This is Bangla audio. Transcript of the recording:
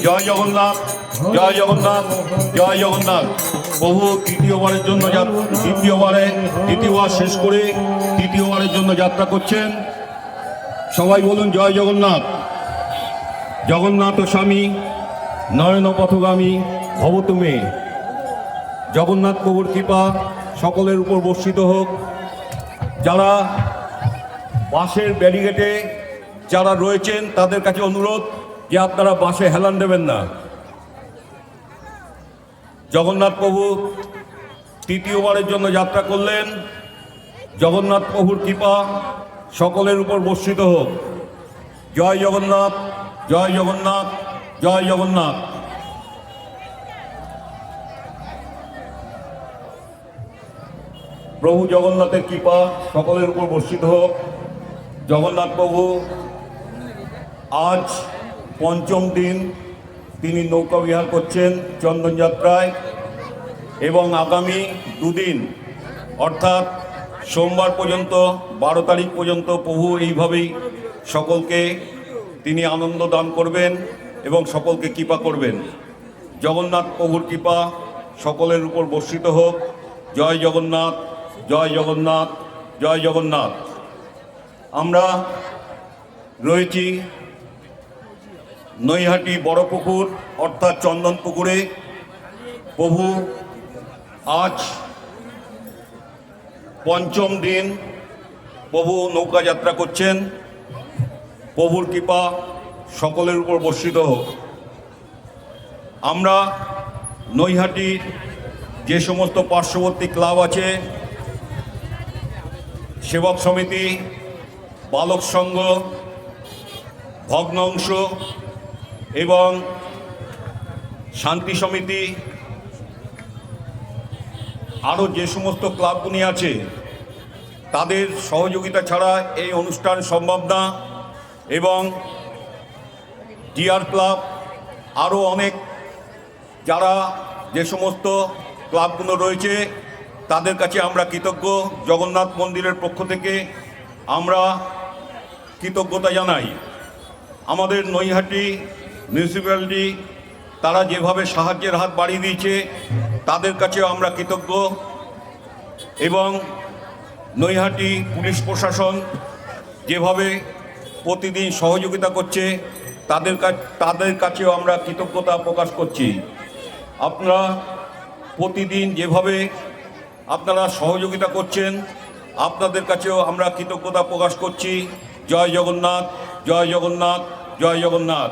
জয় জগন্নাথ, জয় জগন্নাথ, জয় জগন্নাথ। প্রভু তৃতীয়বারের জন্য দ্বিতীয়বার শেষ করে তৃতীয়বারের জন্য যাত্রা করছেন। সবাই বলুন জয় জগন্নাথ। জগন্নাথ স্বামী নয়ন পথগামী ভবতু মে। জগন্নাথ প্রভুর কৃপা সকলের উপর বর্ষিত হোক। যারা বাসের ব্যারিগেটে যারা রয়েছেন তাদের কাছে অনুরোধ যে আপনারা বাসে হেলান দেবেন না। জগন্নাথ প্রভু তৃতীয়বারের জন্য যাত্রা করলেন। জগন্নাথ প্রভুর কৃপা সকলের উপর বর্ষিত হোক। জয় জগন্নাথ, জয় জগন্নাথ, জয় জগন্নাথ। প্রভু জগন্নাথের কৃপা সকলের উপর বর্ষিত হোক। জগন্নাথ প্রভু আজ পঞ্চম দিন তিনি নৌকা বিহার করছেন চন্দন যাত্রায়, এবং আগামী দুদিন অর্থাৎ সোমবার পর্যন্ত 12 তারিখ পর্যন্ত প্রভু এইভাবেই সকলকে তিনি আনন্দ দান করবেন এবং সকলকে কৃপা করবেন। জগন্নাথ প্রভুর কৃপা সকলের উপর বর্ষিত হোক। জয় জগন্নাথ, জয় জগন্নাথ, জয় জগন্নাথ। আমরা রয়েছি নৈহাটি বড় পুকুর অর্থাৎ চন্দন পুকুরে। প্রভু আজ পঞ্চম দিন প্রভু নৌকা যাত্রা করছেন। প্রভুর কৃপা সকলের উপর বর্ষিত হোক। আমরা নৈহাটির যে সমস্ত পার্শ্ববর্তী ক্লাব আছে, সেবক সমিতি, বালক সংঘ, ভগ্নাংশ এবং শান্তি সমিতি, আরও যে সমস্ত ক্লাবগুলি আছে তাদের সহযোগিতা ছাড়া এই অনুষ্ঠান সম্ভব না। এবং ডিআর ক্লাব, আরও অনেক যারা যে সমস্ত ক্লাবগুলো রয়েছে তাদের কাছে আমরা কৃতজ্ঞ। জগন্নাথ মন্দিরের পক্ষ থেকে আমরা কৃতজ্ঞতা জানাই। আমাদের নৈহাটি মিউনিসিপ্যালিটি তারা যেভাবে সাহায্যের হাত বাড়িয়ে দিয়েছে তাদের কাছেও আমরা কৃতজ্ঞ। এবং নৈহাটি পুলিশ প্রশাসন যেভাবে প্রতিদিন সহযোগিতা করছে তাদের কাছেও আমরা কৃতজ্ঞতা প্রকাশ করছি। আপনারা প্রতিদিন যেভাবে আপনারা সহযোগিতা করছেন আপনাদের কাছেও আমরা কৃতজ্ঞতা প্রকাশ করছি। জয় জগন্নাথ, জয় জগন্নাথ, জয় জগন্নাথ।